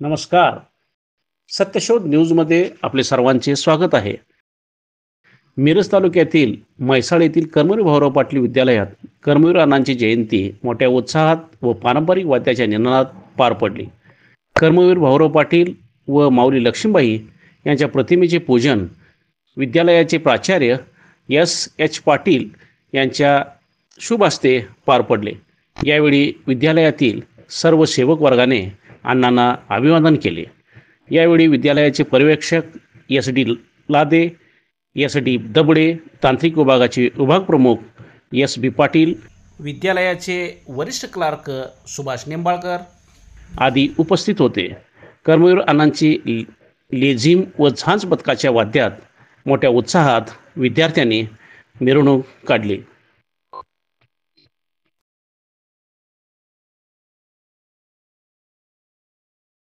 नमस्कार. सत्यशोध न्यूजमध्ये आपले सर्वांचे स्वागत आहे. मिरज तालुक्यातील म्हैसाळ येथील कर्मवीर भाऊराव पाटील विद्यालयात कर्मवीर अण्णांची जयंती मोठ्या उत्साहात व पारंपरिक वाद्याच्या निनादात पार पडली. कर्मवीर भाऊराव पाटील व माऊली लक्ष्मीबाई यांच्या प्रतिमेचे पूजन विद्यालयाचे प्राचार्य S.H. पाटील यांच्या शुभ हस्ते पार पडले. यावेळी विद्यालयातील सर्व सेवक वर्गाने अण्णांना अभिवादन केले. यावेळी विद्यालयाचे पर्यवेक्षक S.D. लादे, S.D. दबडे, तांत्रिक विभागाचे विभाग प्रमुख S.B. पाटील, विद्यालयाचे वरिष्ठ क्लार्क सुभाष निंबाळकर आदी उपस्थित होते. कर्मवीर अण्णांची लेझिम व झांज पथकाच्या वाद्यात मोठ्या उत्साहात विद्यार्थ्यांनी मिरवणूक काढली.